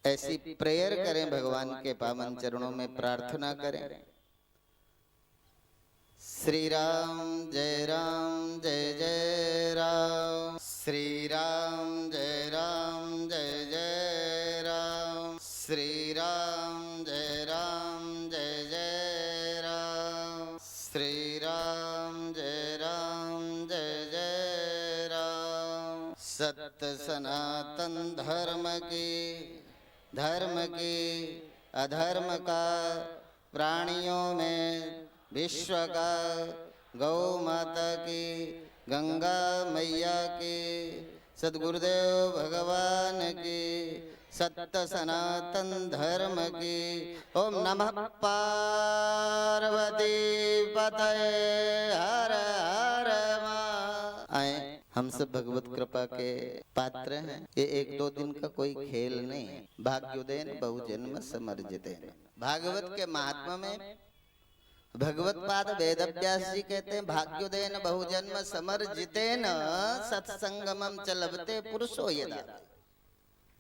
ऐसी प्रेयर करें, भगवान के पावन चरणों में प्रार्थना करें। श्री राम जय जय राम, श्री राम जय जय राम, श्री राम जय जय राम, श्री राम जय जय राम। सत्य सनातन धर्म की अधर्म का, प्राणियों में विश्व का, गौ माता की, गंगा मैया की, सद्गुरुदेव भगवान की, सत्य सनातन धर्म की। ओम नमः पार्वती पतये हर हर महादेव। आए, हम सब भगवत कृपा के पात्र हैं। ये एक दो दिन का कोई खेल नहीं है। भाग्योदयन बहुजन्म समर्जितेन। भागवत के महात्मा में भगवत पाद वेदव्यास जी कहते हैं, भाग्योदयन बहुजन्म समर्जितेन सत्संगमम च लभते पुरुषो यदा।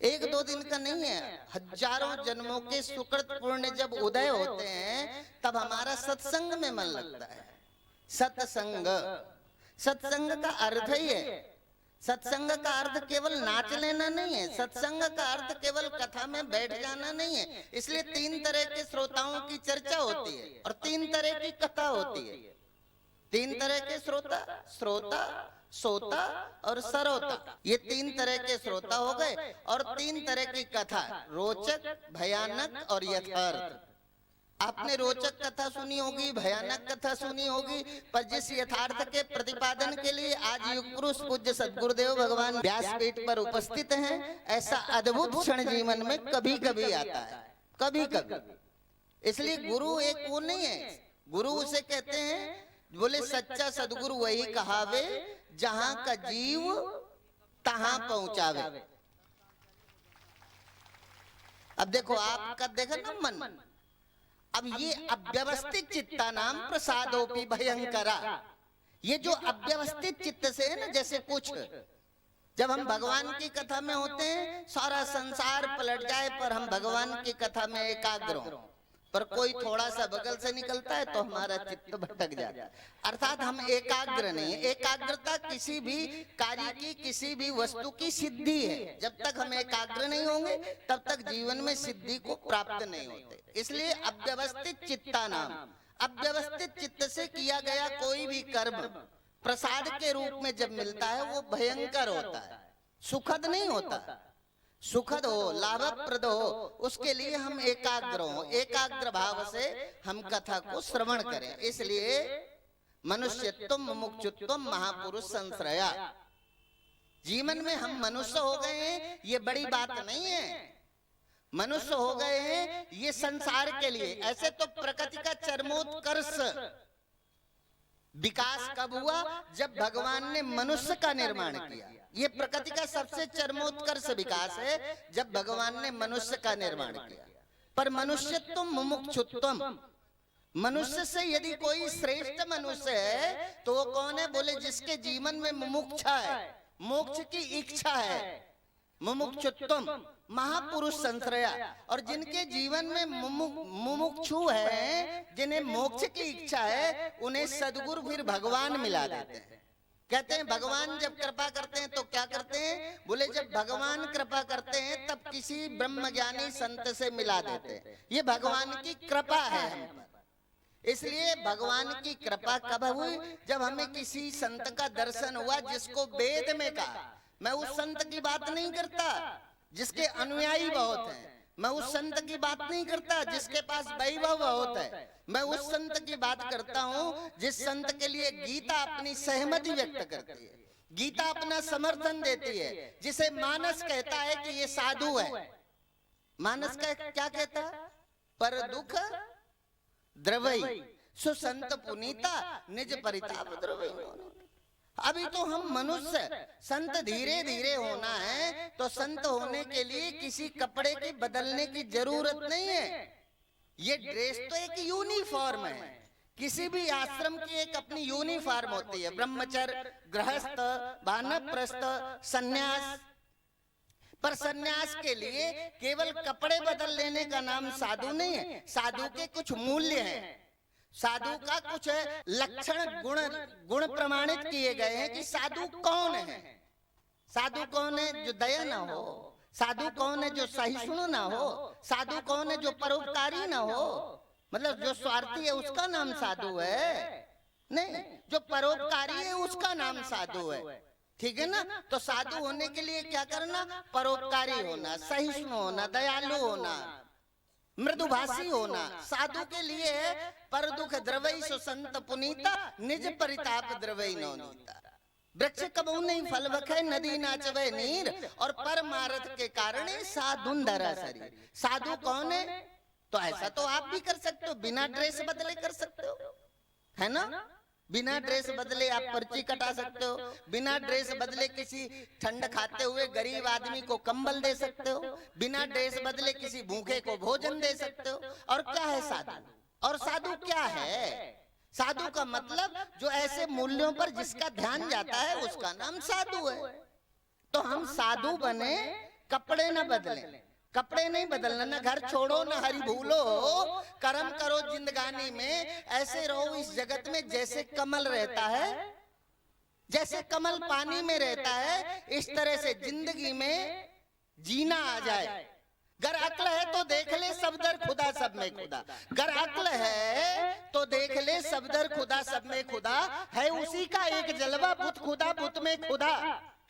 एक दो दिन का नहीं है, हजारों जन्मों के सुकृत पुण्य जब उदय होते हैं तब हमारा सत्संग में मन लगता है। सत्संग का अर्थ ही है, सत्संग का अर्थ केवल नाच लेना नहीं है, सत्संग का अर्थ केवल कथा में बैठ जाना नहीं है। इसलिए तीन तरह के श्रोताओं की चर्चा होती है और तीन तरह की कथा होती है। तीन तरह के श्रोता, सोता और सरोता, ये तीन तरह के श्रोता हो गए। और तीन तरह की कथा, रोचक, भयानक और यथार्थ। आपने रोचक कथा सुनी होगी, भयानक कथा सुनी होगी, पर जिस यथार्थ के प्रतिपादन के लिए आज युग पुरुष पूज्य सद्गुरुदेव भगवान व्यासपीठ पर उपस्थित हैं, ऐसा अद्भुत क्षण जीवन में कभी कभी आता है, कभी कभी। इसलिए गुरु एक वो नहीं है, गुरु उसे कहते हैं, बोले सच्चा सद्गुरु वही कहावे, जहां का जीव तहां पहुंचावे। अब देखो, आपका देखा ना मन, अब ये अव्यवस्थित चित्ता नाम प्रसादोपि भयंकरा। ये जो अव्यवस्थित चित्त से है ना, जैसे कुछ जब हम भगवान की कथा में होते हैं सारा संसार पलट जाए पर हम भगवान की कथा में एकाग्र हों, पर कोई थोड़ा सा बगल से निकलता है तो हमारा चित्त भटक जाता है। अर्थात हम एकाग्र नहीं। एकाग्रता किसी भी कार्य की, किसी भी वस्तु की सिद्धि है। जब तक हम एकाग्र नहीं होंगे तब तक जीवन में सिद्धि को प्राप्त नहीं होते। इसलिए अव्यवस्थित चित्ता नाम, अव्यवस्थित चित्त से किया गया कोई भी कर्म प्रसाद के रूप में जब मिलता है वो भयंकर होता है, सुखद नहीं होता। सुखद हो, लाभप्रद हो, उसके लिए हम एकाग्र हो, एकाग्र भाव से हम कथा को श्रवण करें। इसलिए मनुष्यत्वम मुमुक्षुत्वम महापुरुष संश्रया। जीवन में हम मनुष्य हो गए हैं ये बड़ी बात नहीं है, मनुष्य हो गए हैं ये संसार के लिए। ऐसे तो प्रकृति का चरमोत्कर्ष विकास कब हुआ? जब भगवान ने मनुष्य का निर्माण किया। ये प्रकृति का सबसे चरमोत्कर्ष विकास है जब भगवान ने मनुष्य का निर्माण किया। पर मनुष्यत्वम मुमुक्षुत्वम, मनुष्य से यदि कोई श्रेष्ठ मनुष्य है तो वो कौन है? बोले जिसके जीवन में मुमुक्षा है, मोक्ष की इच्छा है, मुमुक्षुत्वम महापुरुष संश्रया। और जिनके जीवन में मुमुक्षु है, जिन्हें मोक्ष की इच्छा है, उन्हें सद्गुरु फिर भगवान मिला देते हैं। कहते हैं भगवान जब कृपा करते हैं तो क्या करते हैं? बोले जब भगवान कृपा करते हैं तब किसी ब्रह्मज्ञानी संत से मिला देते हैं। ये भगवान की कृपा है हम पर। इसलिए भगवान की कृपा कब हुई? जब हमें किसी संत का दर्शन हुआ जिसको वेद में कहा। मैं उस संत की बात नहीं करता जिसके अनुयायी बहुत हैं, मैं उस संत की बात नहीं करता जिसके पास वैभव बहुत है, मैं उस संत की बात करता हूं जिस संत के लिए गीता अपनी सहमति व्यक्त करती है, गीता अपना समर्थन देती है, जिसे मानस कहता है कि ये साधु है। मानस का क्या कहता है? पर दुख द्रवई सुसंत पुनीता निज परिताप द्रवई। अभी तो हम मनुष्य, संत धीरे धीरे होना है तो संत होने के लिए किसी कपड़े के बदलने की जरूरत नहीं है। ये ड्रेस तो एक यूनिफॉर्म है, किसी भी आश्रम की एक अपनी यूनिफॉर्म होती है, ब्रह्मचर्य, गृहस्थ, वानप्रस्थ, सन्यास। पर सन्यास के लिए केवल कपड़े बदल लेने का नाम साधु नहीं है। साधु के कुछ मूल्य हैं, साधु का कुछ लक्षण गुण प्रमाणित किए गए हैं कि साधु कौन है। साधु कौन है? जो दया ना हो। साधु कौन है? जो सहिष्णु ना हो। साधु कौन है? जो परोपकारी ना हो। मतलब जो स्वार्थी है उसका नाम साधु है नहीं, जो परोपकारी है उसका नाम साधु है। ठीक है ना? तो साधु होने के लिए क्या करना? परोपकारी होना, सहिष्णु होना, दयालु होना, मृदुभाषी होना। साधु के लिए पर दुख द्रवई सो संत पुनीता, निज परिताप द्रवई नवनीता। वृक्ष कबहू नहीं फल बखे, नदी नाचवे नीर, और परमार्थ के कारण साधुंधरा शरीर। साधु कौन है? तो ऐसा तो आप भी कर सकते हो, बिना ड्रेस बदले कर सकते हो, है ना? बिना ड्रेस बदले आप पर्ची कटा सकते हो, बिना ड्रेस बदले किसी ठंड खाते हुए गरीब आदमी को कंबल दे सकते हो, बिना ड्रेस बदले किसी भूखे को भोजन दे सकते हो। और क्या है साधु? और साधु क्या है? साधु का मतलब जो ऐसे मूल्यों पर जिसका ध्यान जाता है उसका नाम साधु है। तो हम साधु बने, कपड़े न बदलें। कपड़े नहीं बदलना, ना घर छोड़ो ना हरि भूलो, कर्म करो जिंदगानी में। ऐसे रहो इस जगत में जैसे कमल रहता है, जैसे कमल पानी में रहता है, इस तरह से जिंदगी में जीना आ जाए। गर अक्ल है तो देख ले सब दर खुदा सब में खुदा। गर अक्ल है तो देख ले सब दर खुदा सब में खुदा। है उसी का एक जलवा, बुत खुदा बुत में खुदा।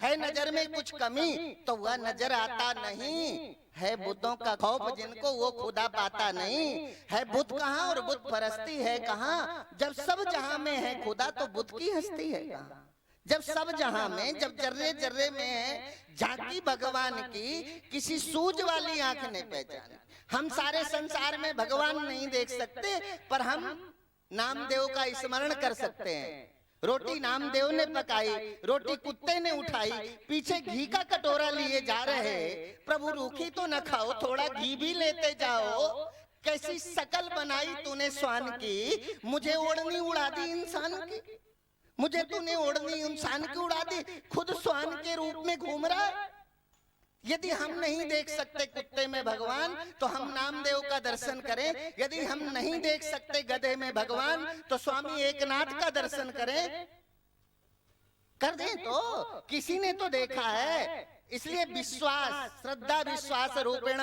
है नजर में कुछ कमी तो वह नजर आता नहीं। है बुतों का खौफ जिनको वो खुदा पाता नहीं। है बुत कहाँ और बुत परस्ती है कहाँ? जब सब जहां में है खुदा तो बुत की हस्ती है कहाँ? जब सब जहां में, जब जर्रे जर्रे में है झांकी भगवान की, किसी सूझ वाली आंख ने पहचाना। हम सारे संसार में भगवान नहीं देख सकते, पर हम नामदेव का स्मरण कर सकते हैं। रोटी नामदेव ने पकाई, रोटी कुत्ते ने उठाई, पीछे घी का कटोरा लिए जा रहे। प्रभु रूखी तो न खाओ, थोड़ा घी भी लेते जाओ। कैसी शकल बनाई तूने स्वान की, मुझे ओढ़नी उड़ा दी इंसान की। मुझे तूने ओढ़नी इंसान की उड़ा दी, खुद स्वान के रूप में घूम रहा है। यदि हम नहीं देख सकते कुत्ते में भगवान तो हम नामदेव का दर्शन करें। यदि हम नहीं देख सकते गधे में भगवान तो स्वामी एकनाथ का दर्शन करें, कर दें। तो किसी ने तो देखा है, इसलिए विश्वास, श्रद्धा विश्वास रूपेण,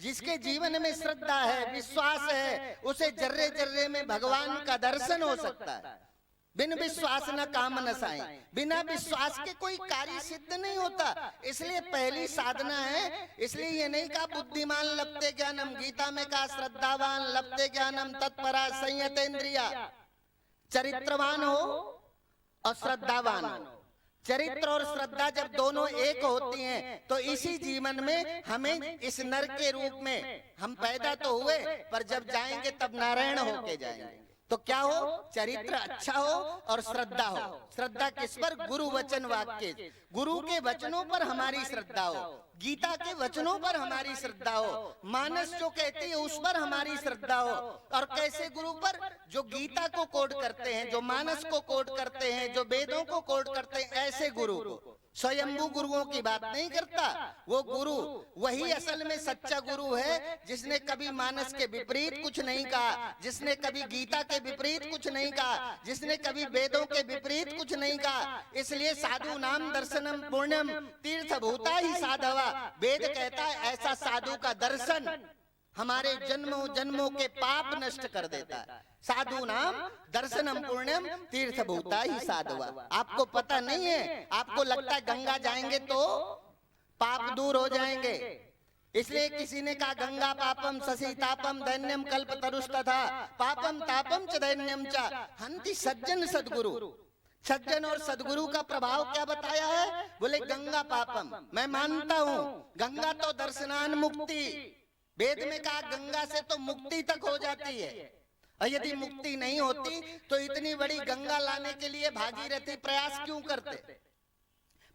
जिसके जीवन में श्रद्धा है, विश्वास है, उसे जर्रे जर्रे में भगवान का दर्शन हो सकता है। बिन विश्वास न काम न साई, बिना विश्वास के कोई कार्य सिद्ध नहीं होता। इसलिए पहली साधना है। इसलिए ये नहीं कहा बुद्धिमान लभते ज्ञानम, गीता में कहा श्रद्धावान लभते ज्ञानम तत्परा संयतेन्द्रिया। चरित्रवान हो और श्रद्धावान हो। चरित्र और श्रद्धा जब दोनों एक होती हैं तो इसी जीवन में हमें इस नर के रूप में हम पैदा तो हुए, पर जब जाएंगे तब नारायण होके जाएंगे। तो क्या हो? चरित्र अच्छा हो और श्रद्धा हो। श्रद्धा किस पर? गुरु वचन वाक्य, गुरु के वचनों पर हमारी श्रद्धा हो, गीता के वचनों पर हमारी श्रद्धा हो, मानस जो कहती है उस पर हमारी श्रद्धा हो। और कैसे गुरु पर? जो गीता को कोट करते हैं, जो मानस को कोट करते हैं, जो वेदों को कोट करते हैं, ऐसे गुरु को। स्वयंभू गुरुओं की बात नहीं करता। वो गुरु वही असल में सच्चा गुरु है जिसने कभी मानस के विपरीत कुछ नहीं कहा, जिसने कभी गीता के विपरीत कुछ नहीं कहा, जिसने कभी वेदों के विपरीत कुछ नहीं कहा। इसलिए साधु नाम दर्शनम पुण्यम तीर्थ भूता ही साधवा। वेद कहता है ऐसा साधु का दर्शन हमारे जन्मों जन्मों के पाप नष्ट कर देता है। साधु नाम दर्शनम पुण्यम तीर्थ भूता ही साधवा। आपको पता नहीं है, आपको लगता है गंगा जाएंगे तो पाप दूर हो जाएंगे। इसलिए किसी ने कहा गंगा पापम शशि तापम दैन्यम कल्प तरुस्तथा पापम तापम च दैन्यम च हंति सज्जन सद्गुरु। सज्जन और सदगुरु का प्रभाव क्या बताया है? बोले गंगा पापम। मैं मानता हूँ गंगा तो दर्शनान मुक्ति, वेद में कहा गंगा से तो मुक्ति तक हो जाती है। और यदि मुक्ति नहीं होती तो इतनी बड़ी गंगा लाने के लिए भागीरथी प्रयास क्यों करते?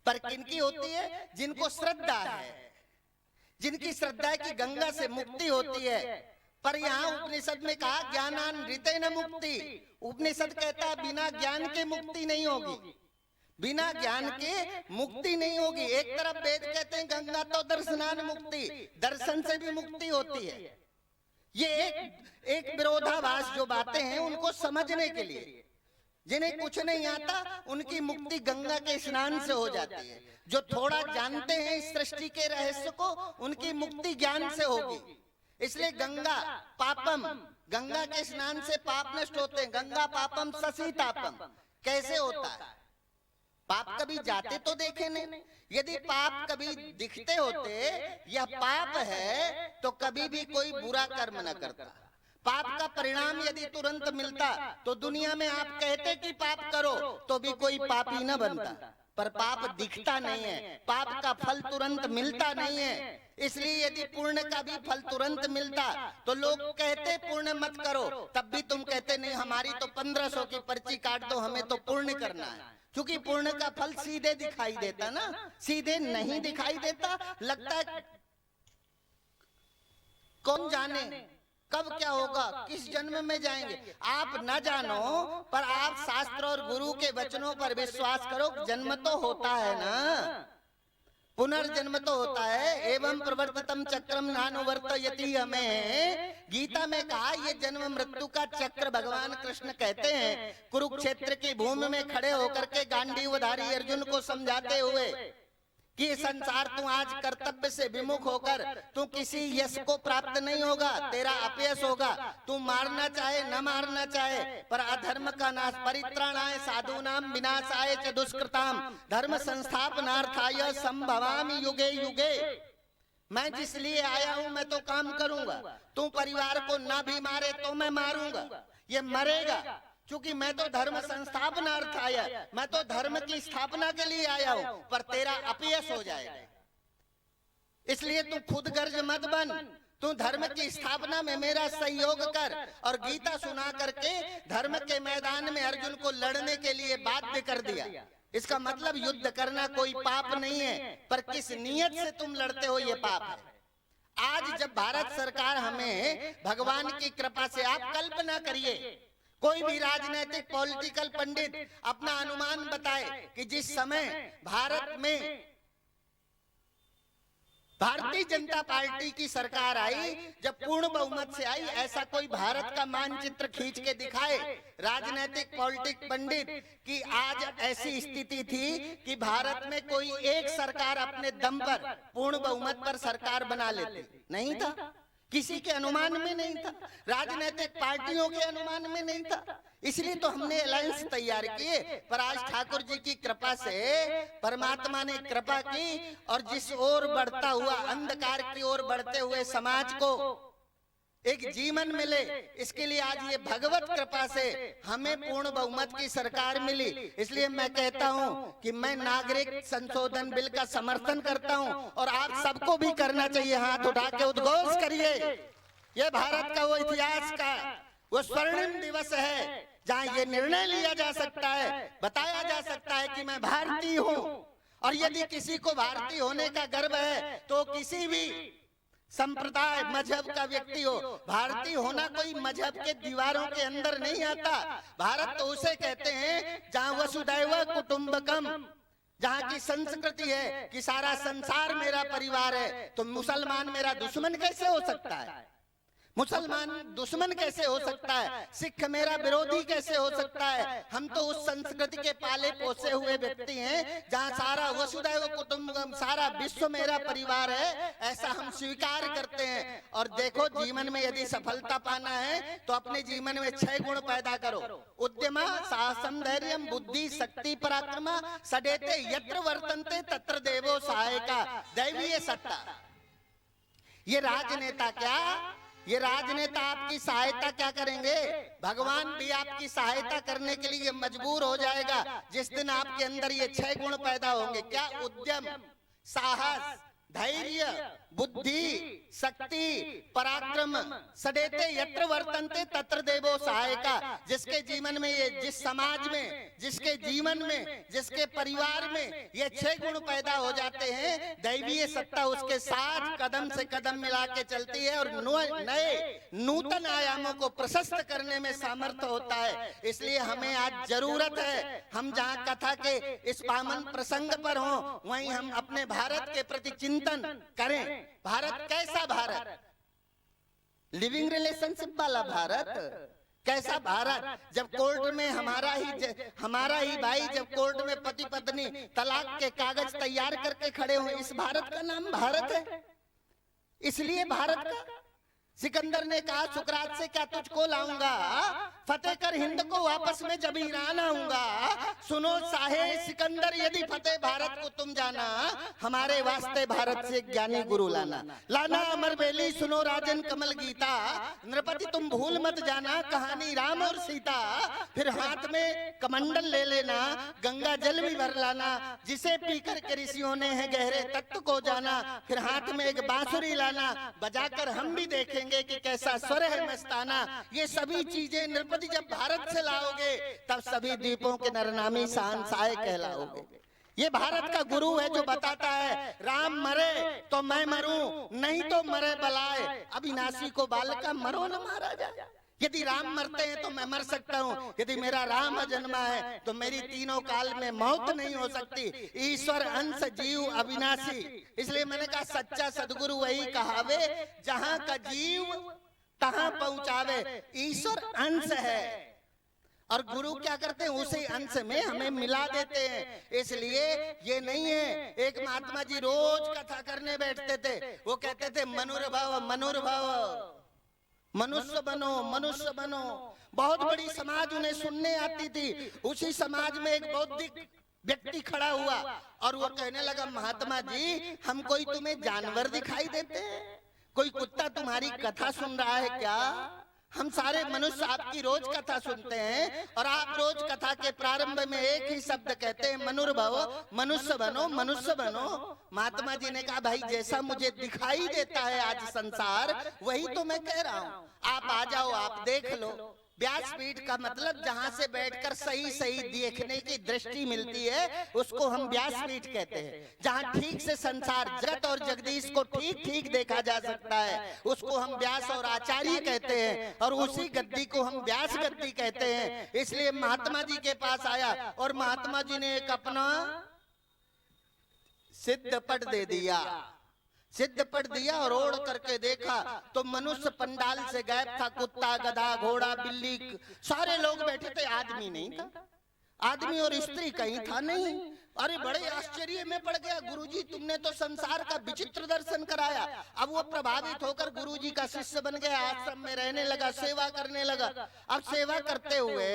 पर किनकी होती है? जिनको श्रद्धा है, जिनकी श्रद्धा है कि गंगा से मुक्ति होती है। पर यहाँ उपनिषद में कहा ज्ञानान ऋतेन मुक्ति। उपनिषद कहता है बिना ज्ञान के मुक्ति नहीं होगी। बिना ज्ञान के मुक्ति नहीं होगी। एक तरफ वेद कहते हैं गंगा तो दर्शनान मुक्ति, दर्शन से भी मुक्ति होती है। ये एक विरोधाभास जो बातें हैं उनको समझने के लिए, जिन्हें कुछ नहीं आता उनकी मुक्ति गंगा के स्नान से हो जाती है। जो थोड़ा जानते हैं इस सृष्टि के रहस्य को, उनकी मुक्ति ज्ञान से होगी। इसलिए गंगा पापम, गंगा के स्नान से पाप नष्ट होते हैं। गंगा पापम ससीतापम। कैसे होता है? पाप कभी जाते तो देखे नहीं। यदि पाप कभी दिखते होते या पाप है तो कभी भी कोई बुरा कर्म न करता। पाप का परिणाम यदि तुरंत मिलता तो दुनिया में आप कहते कि पाप करो तो भी कोई पापी न बनता। पर पाप दिखता नहीं है, पाप का फल तुरंत मिलता नहीं है। इसलिए यदि पुण्य का भी फल तुरंत मिलता तो लोग कहते पुण्य मत करो, तब भी तुम कहते नहीं हमारी तो 1500 की पर्ची काट दो, हमें तो पुण्य करना है। क्योंकि पुण्य का फल सीधे दिखाई देता ना, सीधे नहीं दिखाई देता। लगता है कौन जाने कब क्या होगा, किस जन्म में जाएंगे, आप न जानो, पर आप शास्त्र और गुरु के वचनों पर विश्वास करो। जन्म तो होता है ना, पुनर्जन्म तो होता है। एवं प्रवर्तितम चक्रम नानुवर्तयति, हमें गीता में कहा ये जन्म मृत्यु का चक्र भगवान कृष्ण कहते हैं। कुरुक्षेत्र की भूमि में खड़े होकर के गांडीवधारी अर्जुन को समझाते हुए कि संसार तू आज कर्तव्य से विमुख होकर तू किसी यश को प्राप्त नहीं होगा, तेरा अपयश होगा। तू मारना चाहे न मारना चाहे, पर अधर्म का नाश, परित्राणाय साधूनाम विनाशाय च दुष्कृताम धर्म संस्थापनार्थाय संभवामि युगे युगे। मैं जिस लिए आया हूं मैं तो काम करूंगा। तू परिवार को न भी मारे तो मैं मारूंगा, ये मरेगा। क्योंकि मैं तो धर्म संस्थापनार्थ आया, मैं तो धर्म की स्थापना के लिए आया हूं, पर तेरा अपयश हो जाएगा। इसलिए तू खुद गर्ज मत बन, तू धर्म की स्थापना में मेरा सहयोग कर। और गीता सुना करके धर्म के मैदान में अर्जुन को लड़ने के लिए बाध्य कर दिया। इसका मतलब युद्ध करना कोई पाप नहीं है, पर किस नियत से तुम लड़ते हो ये पाप है। आज जब भारत सरकार हमें भगवान की कृपा से, आप कल्पना करिए कोई भी राजनीतिक पॉलिटिकल पंडित अपना अनुमान बताए कि जिस समय भारत में भारतीय जनता पार्टी की सरकार आई, जब पूर्ण बहुमत से आई, ऐसा कोई भारत का मानचित्र खींच के दिखाए राजनीतिक पॉलिटिक पंडित कि आज ऐसी स्थिति थी कि भारत में कोई एक सरकार अपने दम पर पूर्ण बहुमत पर सरकार बना लेती। नहीं था, किसी के अनुमान में नहीं था, राजनीतिक पार्टियों के अनुमान में नहीं था। इसलिए तो हमने अलायंस तैयार किए। पर आज ठाकुर जी की कृपा से परमात्मा ने कृपा की, और जिस ओर बढ़ता हुआ अंधकार की ओर बढ़ते हुए समाज को एक जीवन मिले, इसके लिए आज ये भगवत कृपा से हमें पूर्ण बहुमत की सरकार मिली। इसलिए मैं कहता हूं कि मैं नागरिक संशोधन बिल का समर्थन करता हूं, और आप सबको भी करना चाहिए। हाथ उठा के उद्घोष करिए। ये भारत का वो इतिहास का वो स्वर्णिम दिवस है जहां ये निर्णय लिया जा सकता है, बताया जा सकता है कि मैं भारतीय हूं। और यदि किसी को भारतीय होने का गर्व है तो किसी भी संप्रदाय मजहब का व्यक्ति हो, भारतीय होना कोई मजहब के दीवारों के अंदर नहीं आता। भारत तो उसे कहते हैं जहां वसुदैव कुटुंबकम, जहां की संस्कृति है कि सारा संसार मेरा परिवार है। तो मुसलमान मेरा दुश्मन कैसे हो सकता है? मुसलमान दुश्मन कैसे हो सकता है? सिख मेरा विरोधी कैसे हो सकता है? हम तो उस संस्कृति के पाले पोसे हुए व्यक्ति हैं जहां सारा वसुदैव कुटुंबकम, सारा विश्व मेरा परिवार है, ऐसा हम स्वीकार करते हैं। और देखो, जीवन में यदि सफलता पाना है तो अपने जीवन में 6 गुण पैदा करो। उद्यम, साहसम, धैर्यम, बुद्धि, शक्ति, पराक्रमा, सडेते यत्र वर्तन्ते तत्र देवो सहायका, दैवीय सत्ता। ये राजनेता क्या, ये राजनेता आपकी सहायता क्या करेंगे? भगवान भी आपकी सहायता करने के लिए मजबूर हो जाएगा जिस दिन आपके अंदर ये 6 गुण पैदा होंगे। क्या? उद्यम, साहस, धैर्य, बुद्धि, शक्ति, पराक्रम, सडेते यत्र वर्तन्ते तत्र देवो सहायका। जिसके जीवन में ये, जिस समाज में, जिसके जीवन में, जिसके परिवार में ये 6 गुण पैदा हो जाते हैं, दैवीय सत्ता उसके साथ कदम से कदम मिला के चलती है और नए नूतन आयामों को प्रशस्त करने में सामर्थ्य होता है। इसलिए हमें आज जरूरत है, हम जहाँ कथा के इस पावन प्रसंग पर हों, वहीं हम अपने भारत के प्रति चिंतन करें। भारत कैसा भारत? लिविंग रिलेशनशिप वाला भारत? कैसा भारत? जब कोर्ट में हमारा ही भाई जब कोर्ट में पति पत्नी तलाक के कागज तैयार करके खड़े हो, इस भारत का नाम भारत है? इसलिए भारत का सिकंदर ने कहा, सुकरात से क्या तुझको लाऊंगा, फतेह कर हिंद को वापस में जब ईरान आऊंगा। सुनो साहे सिकंदर, यदि फतेह भारत को तुम जाना, हमारे वास्ते भारत से ज्ञानी गुरु लाना। लाना अमर बेली, सुनो राजन कमल गीता, नृपति तुम भूल मत जाना, कहानी राम और सीता। फिर हाथ में कमंडल ले लेना, गंगा जल भी भर लाना, जिसे पीकर के ऋषियों ने है गहरे तत्व को जाना। फिर हाथ में एक बांसुरी लाना, बजाकर हम भी देखेंगे कि कैसा स्वर है मस्ताना। ये सभी चीजें नृपति जब भारत से लाओगे, तब सभी द्वीपों के नरनामी शहंशाह कहलाओगे। ये भारत का गुरु है जो बताता है, राम मरे तो मैं मरूं, नहीं तो मरे बलाए। अविनाशी को बालका मरो न मारा जाए। यदि राम मरते हैं तो मैं मर सकता हूँ, यदि मेरा राम जन्मा है तो मेरी तीनों काल में मौत नहीं हो सकती। ईश्वर अंश जीव अविनाशी। इसलिए मैंने कहा, सच्चा सदगुरु वही कहावे, जहां का जीव तहां पहुंचावे। ईश्वर अंश है और गुरु क्या करते हैं, उसी अंश में हमें मिला देते हैं। इसलिए ये नहीं है, एक महात्मा जी रोज कथा करने बैठते थे, वो कहते थे मनुर्भव मनुर्भव, मनुष्य बनो मनुष्य बनो। बहुत बड़ी समाज उन्हें सुनने आती थी। उसी समाज में एक बौद्धिक व्यक्ति खड़ा हुआ और वो कहने लगा, महात्मा जी हम कोई तुम्हें जानवर दिखाई देते हैं? कोई कुत्ता तुम्हारी कथा सुन रहा है क्या? हम सारे मनुष्य आपकी रोज कथा सुनते हैं और आप रोज कथा के प्रारंभ में एक ही शब्द कहते हैं, मनुर्भव, मनुष्य बनो मनुष्य बनो। महात्मा जी ने कहा, भाई जैसा मुझे दिखाई देता है आज संसार, वही तो मैं कह रहा हूँ। आप आ जाओ, आप देख लो। व्यासपीठ का मतलब जहां से बैठकर सही सही देखने की दृष्टि मिलती है, उसको हम व्यासपीठ कहते हैं। जहां ठीक से संसार, जगत और जगदीश को ठीक ठीक देखा जा सकता है, उसको हम व्यास और आचार्य कहते हैं, और उसी गद्दी को हम व्यास गद्दी कहते हैं। इसलिए महात्मा जी के पास आया और महात्मा जी ने एक अपना सिद्ध पट दे दिया, सिद्ध पट दिया और ओढ़ करके देखा तो मनुष्य पंडाल से गायब था। कुत्ता, गधा, घोड़ा, बिल्ली, सारे लोग बैठे थे, आदमी नहीं था। आदमी और स्त्री कहीं था नहीं। अरे बड़े आश्चर्य में पड़ गया, गुरुजी तुमने तो संसार का विचित्र दर्शन कराया। अब वो प्रभावित होकर गुरुजी का शिष्य बन गया, आश्रम में रहने लगा, सेवा करने लगा। अब सेवा करते हुए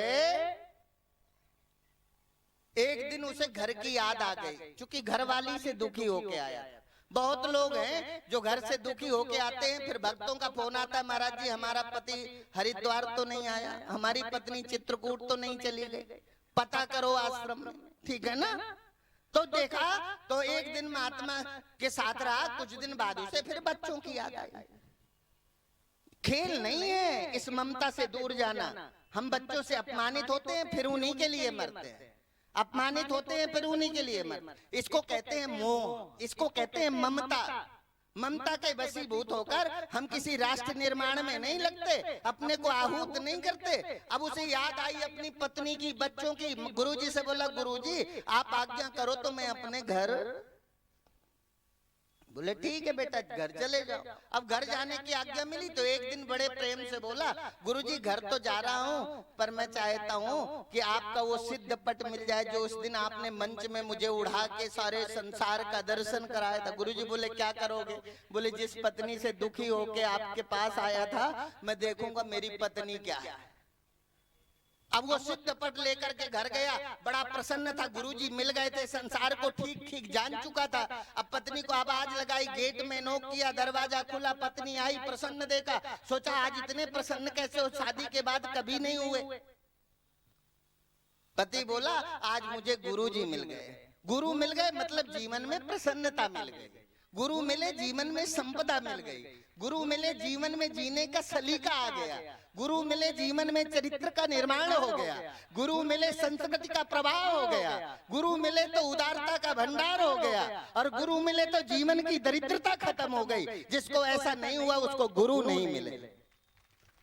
एक दिन उसे घर की याद आ गई, क्योंकि घरवाली से दुखी होके आया। बहुत लोग हैं जो घर से दुखी होके आते हैं, फिर भक्तों का फोन आता है, महाराज जी हमारा पति हरिद्वार तो नहीं आया, हमारी पत्नी चित्रकूट तो नहीं चली गई, पता करो आश्रम में। ठीक है ना? तो देखा तो एक दिन महात्मा के साथ रहा, कुछ दिन बाद उसे फिर बच्चों की याद आई। खेल नहीं है इस ममता से दूर जाना। हम बच्चों से अपमानित होते हैं, फिर उन्हीं के लिए मरते हैं। अपमानित होते हैं, फिर उन्हीं के लिए मरते। इसको कहते हैं मोह, इसको कहते हैं ममता। ममता के वशीभूत होकर हम किसी राष्ट्र निर्माण में नहीं लगते, अपने को आहूत नहीं करते। अब उसे याद आई अपनी पत्नी की, बच्चों की। गुरुजी से बोला, गुरुजी आप आज्ञा करो तो मैं अपने घर। बोले ठीक है बेटा, घर चले जाओ। अब घर जाने की आज्ञा मिली तो एक दिन बड़े प्रेम से बोला, गुरुजी घर तो जा रहा हूँ, पर मैं चाहता हूँ कि आपका वो सिद्ध पट मिल जाए जो उस दिन आपने मंच में मुझे उड़ा के सारे संसार का दर्शन कराया था। गुरुजी बोले क्या करोगे? बोले जिस पत्नी से दुखी होके आपके पास आया था, मैं देखूंगा मेरी पत्नी क्या है। अब वो सिद्ध पट लेकर के घर गया, बड़ा प्रसन्न था। गुरुजी मिल गए थे, संसार को ठीक ठीक जान चुका था। अब पत्नी को आवाज लगाई, गेट में नोक किया, दरवाजा खुला, पत्नी आई, प्रसन्न देखा, सोचा आज इतने प्रसन्न कैसे हो, शादी के बाद कभी नहीं हुए। पति बोला आज मुझे गुरुजी मिल गए। गुरु मिल गए मतलब जीवन में प्रसन्नता मिल गई। गुरु मिले जीवन में संपदा मिल गई, गुरु मिले जीवन में जीने का सलीका आ गया, गुरु मिले जीवन में चरित्र का निर्माण हो गया, गुरु मिले संस्कृति का प्रभाव हो गया, गुरु मिले तो उदारता का भंडार हो गया, और गुरु मिले तो जीवन की दरिद्रता खत्म हो गई। जिसको ऐसा नहीं हुआ उसको गुरु नहीं मिले।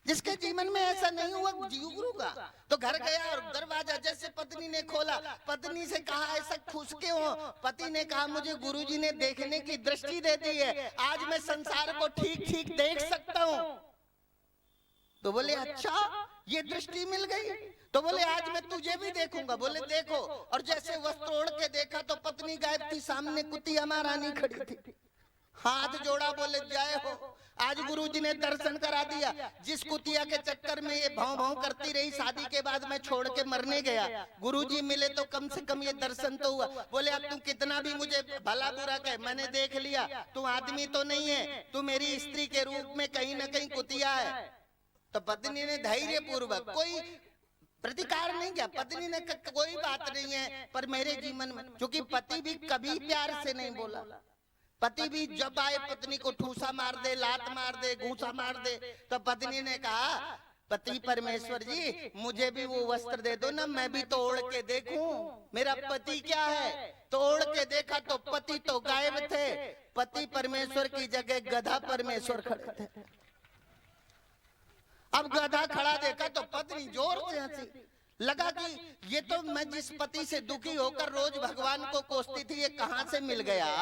जिसके जीवन में ऐसा नहीं हुआ गुरु का, तो घर गया और दरवाजा जैसे पत्नी ने खोला, पत्नी से कहा ऐसा खुश क्यों हो? पति ने कहा मुझे गुरुजी ने देखने की दृष्टि दे दी है, आज मैं संसार को ठीक ठीक देख सकता हूँ। तो बोले अच्छा ये दृष्टि मिल गई? तो बोले आज मैं तुझे भी देखूंगा। बोले देखो। और जैसे वस्त्र ओढ़ के देखा तो पत्नी गायब थी, सामने कुतिया महारानी खड़ी थी, हाथ जोड़ा, बोले जय हो, आज गुरुजी ने दर्शन करा दिया। जिस कुतिया के चक्कर में ये भाव भाव करती रही, शादी के बाद मैं छोड़ के मरने गया, गुरुजी मिले तो कम से कम ये दर्शन तो हुआ। बोले अब तुम कितना भी मुझे भला बुरा कहे, मैंने देख लिया, तू आदमी तो नहीं है, तू मेरी स्त्री के रूप में कहीं ना कहीं कुतिया है। तो पत्नी ने धैर्य पूर्वक कोई प्रतिकार नहीं किया। पत्नी ने कोई बात नहीं है, पर मेरे जीवन में, क्योंकि पति भी कभी प्यार से नहीं बोला, पति भी जब आए पत्नी को ठूसा मार दे, लात मार दे, घूसा मार दे। तो पत्नी ने कहा पति परमेश्वर जी मुझे भी वो वस्त्र दे दो ना, मैं भी तो ओढ़ के देखूं मेरा पति क्या है। तो ओढ़ के देखा तो पति तो गायब थे, पति परमेश्वर की जगह गधा परमेश्वर खड़े थे। अब गधा खड़ा देखा तो पत्नी जोर से हंसी, लगा कि ये तो मैं जिस पति से दुखी होकर रोज भगवान को कोसती थी, ये कहां से मिल गया।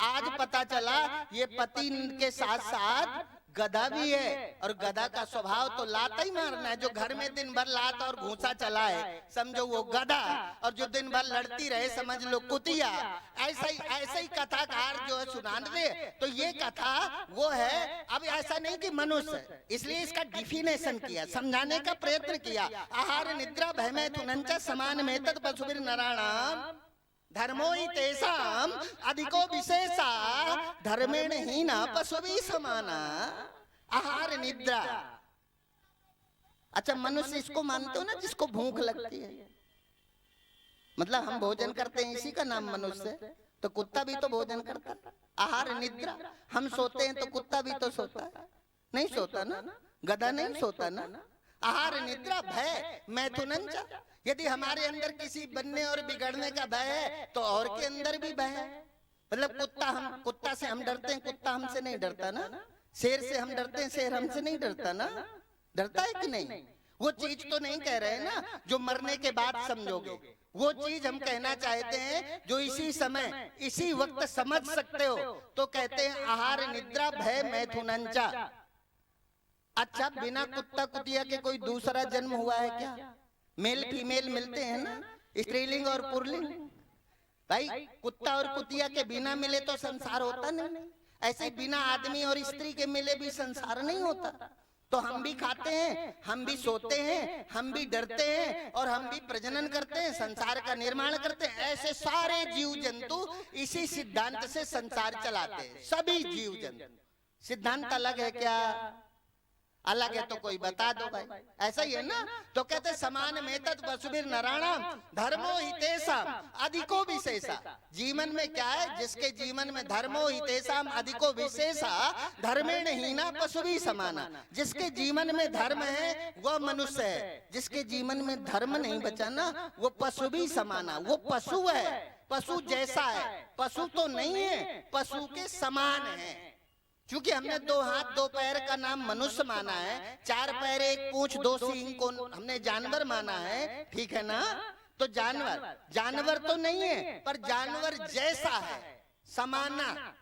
आज पता चला ये पति के साथ साथ गधा भी है, और गधा का स्वभाव तो लात ही मारना है। जो घर में दिन भर लात और घूसा चला है समझो वो गधा, और जो दिन भर लड़ती रहे समझ लो कुतिया। ऐसा ही कथाकार जो है सुनान दे, तो ये कथा वो है। अब ऐसा नहीं कि मनुष्य, इसलिए इसका डिफिनेशन किया, समझाने का प्रयत्न किया। आहार निद्रा भय मैथुनंच समान में तत् पशुभिर नराणाम धर्मो ही तेषाम अधिको विशेषा धर्मेण हीना पशुभिः समाना। आहार निद्रा, अच्छा मनुष्य इसको मानते हो ना जिसको भूख लगती है, मतलब हम भोजन करते हैं इसी का नाम मनुष्य। तो कुत्ता भी तो भोजन करता है। आहार निद्रा, हम सोते हैं तो कुत्ता भी तो सोता है, नहीं सोता ना, गधा नहीं सोता ना। आहार निद्रा भय मैथुनंच, यदि हमारे अंदर किसी बनने और बिगड़ने का भय है तो और के अंदर भी भय है। मतलब कुत्ता से हम डरते हैं, कुत्ता हमसे नहीं डरता ना। शेर से हम डरते हैं, शेर हमसे नहीं डरता ना। डरता है कि नहीं? वो चीज तो नहीं कह रहे ना जो मरने के बाद समझोगे, वो चीज हम कहना चाहते हैं जो इसी समय इसी वक्त समझ सकते हो। तो कहते हैं आहार निद्रा भय मैथुनंचा। अच्छा बिना कुत्ता कुतिया के कोई दूसरा जन्म हुआ है क्या? मेल फीमेल मिलते हैं ना, स्त्रीलिंग और पुरलिंग। भाई कुत्ता और कुतिया के बिना मिले तो संसार होता नहीं, ऐसे बिना आदमी और स्त्री के मिले भी संसार नहीं होता। तो हम भी खाते हैं, हम भी सोते हैं, हम भी डरते हैं, और हम भी प्रजनन करते हैं, संसार का निर्माण करते हैं। ऐसे सारे जीव जंतु इसी सिद्धांत से संसार चलाते हैं, सभी जीव जंतु। सिद्धांत अलग है क्या? अलग है तो कोई बता दो भाई, ऐसा ही है ना। तो कहते समान में तत् पशुभिर नराणाम धर्मो हितेषाम अधिको विशेषा। जीवन में क्या है? जिसके जीवन में धर्मो हितेषाम अधिको विशेषा धर्मेण हीना पशुभिः समाना। जिसके जीवन में धर्म है वह मनुष्य है, जिसके जीवन में धर्म नहीं बचा ना वो पशुभिः समाना, वो पशु है, पशु जैसा है। पशु तो नहीं है, पशु के समान है। क्योंकि हमने 2 हाथ 2 पैर का नाम मनुष्य माना है, 4 पैर 1 पूंछ 2 सींग को हमने जानवर माना है, ठीक है ना। तो जानवर तो नहीं है, पर जानवर जैसा है, समाना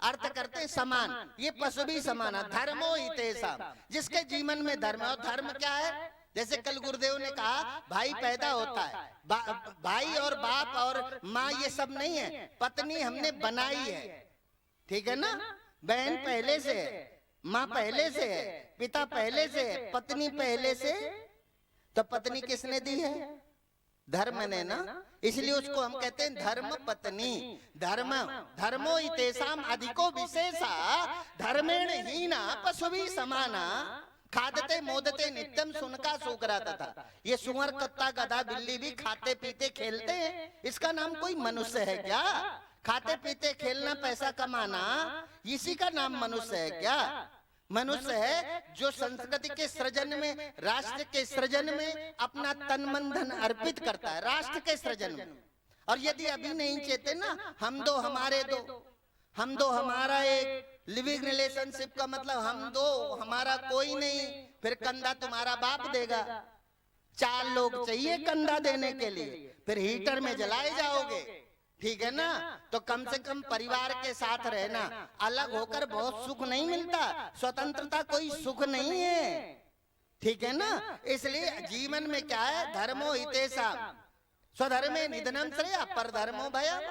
अर्थ करते हैं समान। ये पशु भी समाना धर्मो हितेषाम, जिसके जीवन में धर्म है। और धर्म क्या है? जैसे कल गुरुदेव ने कहा भाई पैदा होता है, भाई और बाप और माँ ये सब नहीं है, पत्नी हमने बनाई है, ठीक है ना। बहन पहले से है, माँ पहले से है, पिता पहले से है, पत्नी पहले से। तो पत्नी किसने दी है? धर्म ने ना, इसलिए उसको हम कहते हैं धर्म पत्नी। धर्मो हितेषाम अधिको विशेषा धर्मेण हीना पशुभिः समाना। खादते मोदते नित्यम सुनका सुकराता था। ये सुअर कुत्ता गधा बिल्ली भी खाते पीते खेलते हैं, इसका नाम कोई मनुष्य है क्या? खाते पीते खेलना पैसा कमाना, इसी का नाम मनुष्य है क्या? मनुष्य है जो संस्कृति के सृजन में, राष्ट्र के सृजन में अपना तन मन धन अर्पित करता है, राष्ट्र के सृजन में। और यदि अभी नहीं चाहते ना, हम दो हमारे दो, हम दो हमारा एक, लिविंग रिलेशनशिप का मतलब हम दो हमारा कोई नहीं, फिर कंधा तुम्हारा बाप देगा। 4 लोग चाहिए कंधा देने के लिए, फिर हीटर में जलाए जाओगे, ठीक है ना? तो कम से कम परिवार के साथ रहना। अलग होकर बहुत सुख नहीं मिलता, स्वतंत्रता कोई सुख नहीं है, ठीक है ना? इसलिए जीवन में क्या है, धर्मो हितेशा स्वधर्मे निधनम श्रेया परधर्मो भयः।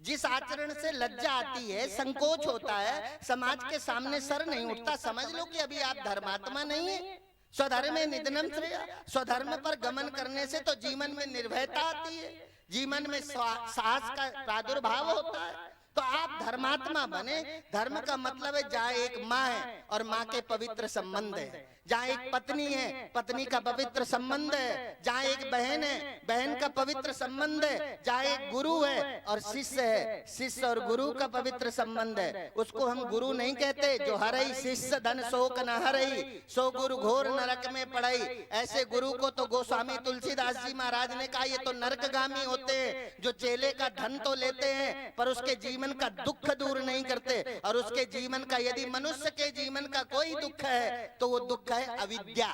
जिस आचरण से लज्जा आती है, संकोच होता है, समाज के सामने सर नहीं उठता, समझ लो कि अभी आप धर्मात्मा नहीं है। स्वधर्मे निधनम श्रेया, स्वधर्म पर गमन करने से तो जीवन में निर्भयता आती है, जीवन में साहस का प्रादुर्भाव होता है। तो आप धर्मात्मा बने। धर्म का मतलब है जहाँ एक माँ है और माँ के पवित्र संबंध है, जहाँ एक पत्नी है, पत्नी का पवित्र संबंध है, जहाँ एक बहन है, बहन का पवित्र संबंध है, जहाँ एक गुरु है और शिष्य है, शिष्य और गुरु का पवित्र संबंध है। उसको हम गुरु नहीं कहते जो हरई शिष्य धन शोक न हरई, सो गुरु घोर नरक में पड़ई। ऐसे गुरु को तो गोस्वामी तुलसीदास जी महाराज ने कहा ये तो नरकगामी होते हैं, जो चेले का धन तो लेते हैं पर उसके जीवन का दुख दूर नहीं करते। और उसके जीवन का, यदि मनुष्य के जीवन का कोई दुख है तो वो दुख है अविद्या।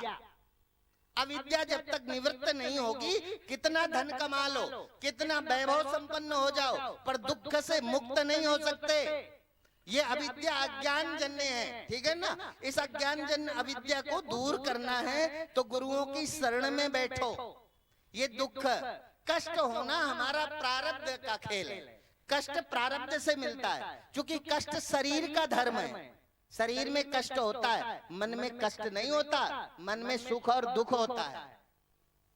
अविद्या जब तक निवृत्त नहीं होगी, कितना धन कमा लो, कितना वैभव संपन्न हो जाओ, पर दुख से मुक्त नहीं हो सकते। ये अविद्या अज्ञान जन्य है, ठीक है ना? इस अज्ञान जन्य अविद्या को दूर करना है तो गुरुओं की शरण में बैठो। ये दुख कष्ट होना हमारा प्रारब्ध का खेल है, कष्ट प्रारब्ध से मिलता है, क्योंकि कष्ट शरीर का धर्म है। शरीर में कष्ट होता है, मन में कष्ट नहीं होता, मन में सुख और दुख होता है,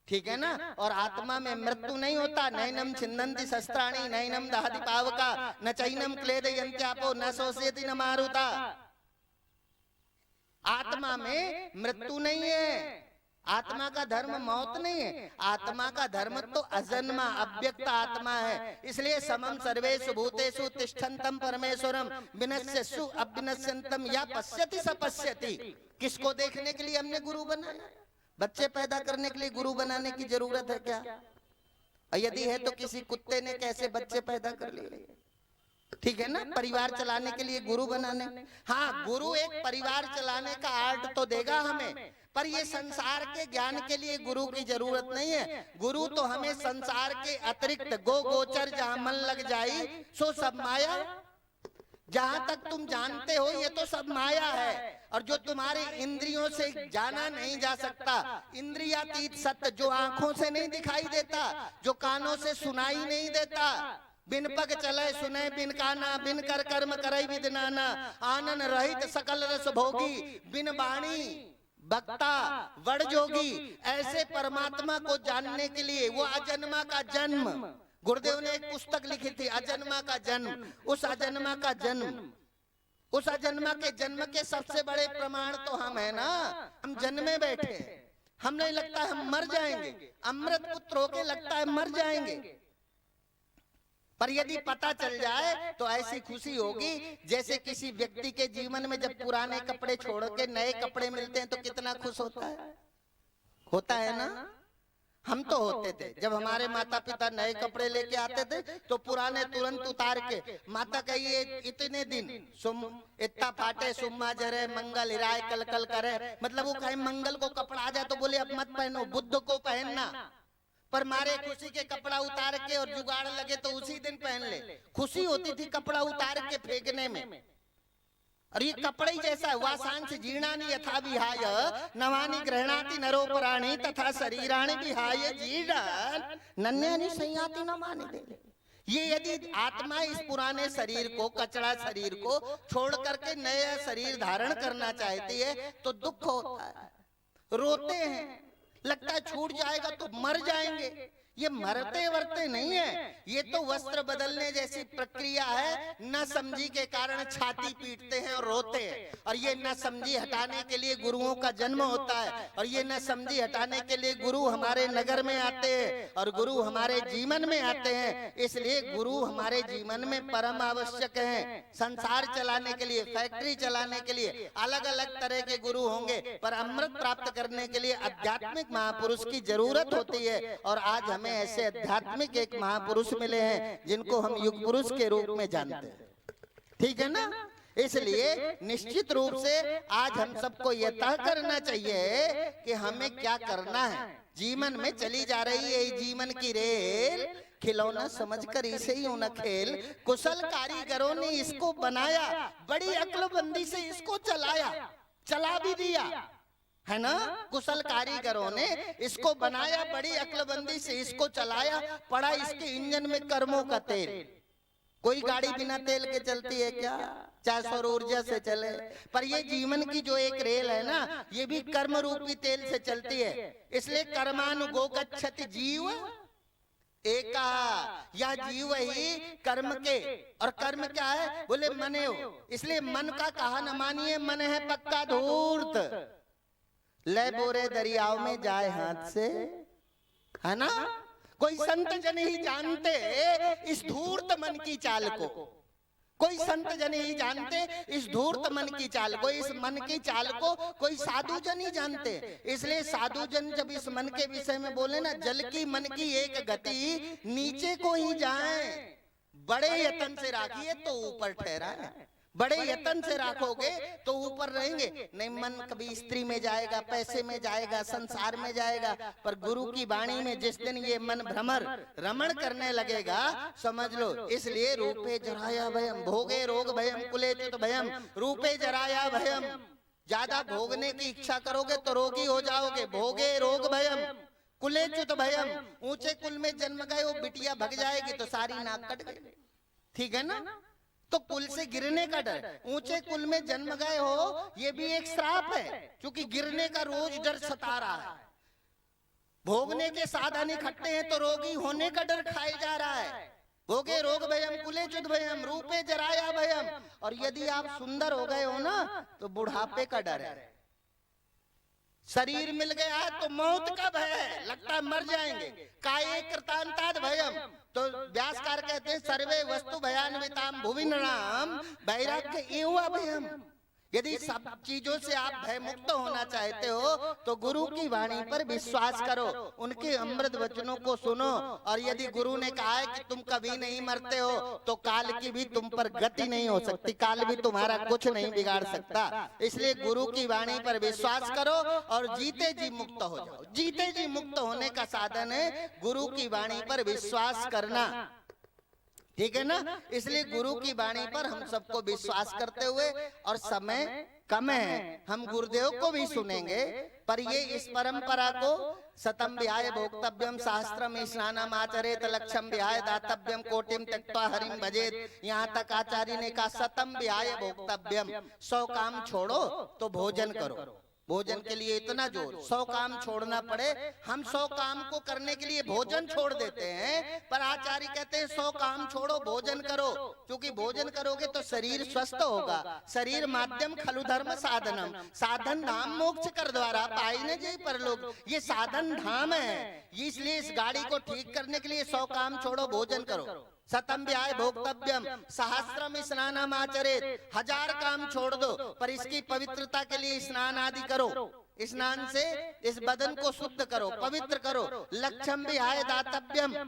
ठीक है ना? और आत्मा में मृत्यु नहीं होता। नैनम छिन्दन्ति शस्त्राणि नैनम दहति पावका न चैनम क्लेदयन्त्यापो न शोषयति न मारुता। आत्मा में मृत्यु नहीं है, आत्मा का धर्म मौत नहीं है, आत्मा का धर्म तो अजन्मा अव्यक्त आत्मा है। इसलिए समम सर्वेषु भूतेषु तिष्ठन्तं परमेश्वरम विनश्यसु अविनश्यन्तं या पश्यति स पश्यति। किसको देखने के लिए हमने गुरु बनाया? बच्चे पैदा करने के लिए गुरु बनाने की जरूरत है क्या? यदि है तो किसी कुत्ते ने कैसे बच्चे पैदा कर लिए, ठीक है ना? परिवार चलाने के लिए गुरु बनाने। हाँ, गुरु एक परिवार चलाने का आर्ट तो देगा हमें, पर ये संसार के ज्ञान के लिए गुरु की जरूरत नहीं है। गुरु तो हमें संसार के अतिरिक्त गो गोचर जहाँ मन लग जाई सो सब माया, जहां तक तुम जानते हो ये तो सब माया है। और जो तुम्हारी इंद्रियों से जाना नहीं जा सकता, इंद्रियातीत सत्य जो आंखों से नहीं दिखाई देता, जो कानों से सुनाई नहीं देता, बिन पग चले सुने बिन काना, बिन कर कर्म करई विदनाना, आनंद रहित सकल रस भोगी, बिन वाणी भक्ता वड़ जोगी। ऐसे परमात्मा को जानने के लिए वो अजन्मा का जन्म, गुरुदेव ने एक पुस्तक लिखी थी अजन्मा का जन्म। उस अजन्मा का जन्म, उस अजन्मा के जन्म के सबसे बड़े प्रमाण तो हम है ना। हम जन्मे बैठे, हमें लगता है हम मर जाएंगे, अमृत पुत्र होके लगता है मर जाएंगे, पर यदि पता चल जाए तो ऐसी खुशी होगी जैसे किसी व्यक्ति के जीवन में जब पुराने कपड़े छोड़ के नए कपड़े मिलते हैं तो कितना खुश होता है ना? हम तो होते थे, जब हमारे माता पिता नए कपड़े लेके आते थे तो पुराने तुरंत उतार के, माता कहिए इतने दिन सुम इतना फाटे सुम्मा जरे मंगल हिराए कल कल करे, मतलब वो कहे मंगल को कपड़ा आ जाए तो बोले अब मत पहनो, बुद्ध को पहनना। पर मारे खुशी के कपड़ा उतार के और जुगाड़ लगे तो उसी दिन पहन ले। खुशी होती थी कपड़ा उतार के फेंकने में। और ये कपड़े ही जैसा है, वासांश जीर्णानि यथा विहाय नवानि गृह्णाति नरोपराणि तथा शरीराणि विहाय जीर्णान् नन्यानि संयाति न मानिते। ये यदि आत्मा इस पुराने शरीर को, कचड़ा शरीर को छोड़ करके नया शरीर धारण करना चाहती है तो दुख होता है, रोते हैं, लगता है छूट जाएगा तो मर जाएंगे। ये मरते वरते नहीं है, ये तो वस्त्र बदलने जैसी प्रक्रिया है। न समझी के कारण छाती पीटते हैं और रोते हैं, और ये न समझी हटाने के लिए गुरुओं का जन्म होता है, और ये न समझी हटाने के लिए गुरु हमारे नगर में आते हैं और गुरु हमारे जीवन में आते हैं। इसलिए गुरु हमारे जीवन में परम आवश्यक हैं। संसार चलाने के लिए, फैक्ट्री चलाने के लिए अलग अलग तरह के गुरु होंगे, पर अमृत प्राप्त करने के लिए आध्यात्मिक महापुरुष की जरूरत होती है। और आज हमें ऐसे आध्यात्मिक एक महापुरुष मिले हैं जिनको हम युग पुरुष के रूप में जानते हैं, ठीक है ना। इसलिए निश्चित रूप से आज हम सबको यह तय करना चाहिए कि हमें क्या करना है। जीवन में चली जा रही है जीवन की रेल, खिलौना समझकर इसे ही न खेल। कुशल कारीगरों ने इसको बनाया, बड़ी अक्लबंदी से इसको चलाया, चला भी दिया है ना। कुशल कारीगरों ने इसको बनाया, बड़ी अक्लबंदी से इसको चलाया, पड़ा इसके इंजन में कर्मों का तेल। कोई गाड़ी बिना तेल के चलती है क्या? चाहे सौर ऊर्जा से चले, पर ये जीवन की जो एक रेल है ना, ये भी कर्म रूपी तेल से चलती है। इसलिए कर्मानुगो गच्छति जीव एका, या जीव ही कर्म के, और कर्म क्या है? बोले मने हो। इसलिए मन का कहा न मानिए, मन है पक्का धूर्त, ले बोरे दरियाओं में जाए हाथ से, है ना। कोई संत जन ही जानते इस धूर्त मन की चाल को, कोई संत जन ही जानते इस धूर्त मन की चाल को, इस मन की चाल को कोई साधु जन ही जानते। इसलिए साधु जन जब इस मन के विषय में बोले ना, जल की मन की एक गति नीचे को ही जाए, बड़े यतन से राखिए तो ऊपर ठहरा है। बड़े यतन से राखोगे तो ऊपर रहेंगे। नहीं, मन कभी स्त्री में जाएगा, पैसे में जाएगा, संसार में जाएगा, पर गुरु की वाणी में जिस दिन ये मन भ्रमर रमण करने लगेगा, समझ लो। इसलिए रूपे जराया भयम, भोगे रोग भयम, कुले च्युत भयम, रूपे जराया भयम। ज्यादा भोगने की इच्छा करोगे तो रोगी हो जाओगे। भोगे रोग भयम, कुले च्युत भयम। ऊंचे कुल में जन्म गए हो, बिटिया भग जाएगी तो सारी नाक कट गई, ठीक है ना। तो कुल से गिरने का डर, ऊंचे कुल में जन्म गए हो, ये भी एक श्राप है, क्योंकि गिरने का रोज डर सता रहा है। भोगने के साधन इकट्ठे हैं तो रोगी होने का डर खाए जा रहा है। भोगे रोग भयम, कुले च्युत भयम, रूपे जराया भयम। और यदि आप सुंदर हो गए हो ना, तो बुढ़ापे का डर है। शरीर मिल गया है तो मौत का भय है, लगता है मर जाएंगे। काये कृतांताद भयम, तो व्यासकार कहते हैं सर्वे वस्तु भयान्विताम भुवि नृणाम वैराग्य एव भयम। यदि सब चीजों से आप भय मुक्त होना चाहते हो तो गुरु की वाणी पर विश्वास करो, उनके अमृत वचनों को सुनो। और यदि गुरु ने कहा है कि तुम कभी नहीं मरते हो, तो काल की भी तुम पर गति नहीं हो सकती, काल भी तुम्हारा कुछ नहीं बिगाड़ सकता। इसलिए गुरु की वाणी पर विश्वास करो और जीते जी मुक्त हो जाओ। जीते जी मुक्त होने का साधन है गुरु की वाणी पर विश्वास करना, ठीक है ना। इसलिए गुरु की वाणी पर हम सबको विश्वास करते हुए, और समय कम है, हम गुरुदेव को भी सुनेंगे, पर ये इस परंपरा को शतम विहाय भोक्तव्यम सहस्त्रम स्नानम आचरेत लक्षम विहाय दातव्यम कोटिम त्यक्त्वा हरिम भजेत। यहाँ तक आचार्य ने कहा शतम विहाय भोक्तव्यम, 100 काम छोड़ो तो भोजन करो। भोजन के लिए इतना जोर, 100 काम छोड़ना पड़े, हम 100 काम को करने के लिए भोजन छोड़ देते हैं, पर आचार्य कहते हैं 100 काम छोड़ो, भोजन करो। क्योंकि भोजन करोगे तो शरीर स्वस्थ होगा। शरीर माध्यम खलु धर्म साधनम, साधन धाम मोक्ष कर द्वारा पाइने जय परलोक। ये साधन धाम है, इसलिए इस गाड़ी को ठीक करने के लिए 100 काम छोड़ो, भोजन करो। शतम विहाय भोक्तव्यम सहस्त्रम स्नानम आचरेत, 1000 काम छोड़ दो, पर इसकी पवित्रता के लिए स्नान आदि करो। स्नान से इस बदन को शुद्ध करो, पवित्र करो। लक्षम विहाय दातव्यम,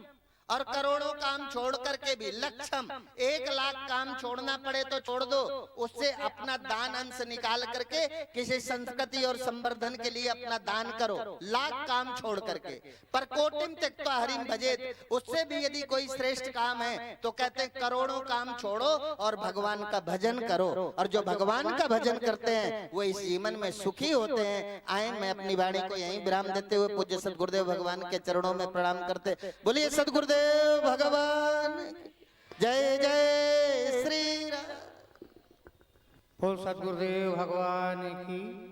और करोड़ों काम छोड़ करके भी लक्षम 1 लाख काम छोड़ना पड़े तो छोड़ दो, उससे अपना दान अंश निकाल करके किसी संस्कृति और संवर्धन के लिए अपना दान करो, लाख काम छोड़ करके। पर कोटिम त्यक्त्वा हरिम भजेत, उससे भी यदि कोई श्रेष्ठ काम है तो कहते हैं करोड़ों काम छोड़ो और भगवान का भजन करो। और जो भगवान का भजन करते हैं वो इस जीवन में सुखी होते हैं। आए, मैं अपनी वाणी को यहीं विराम देते हुए पूज्य सदगुरुदेव भगवान के चरणों में प्रणाम करते, बोलिए सदगुरुदेव भगवान जय जय श्री राम। बोल सदगुरुदेव भगवान की।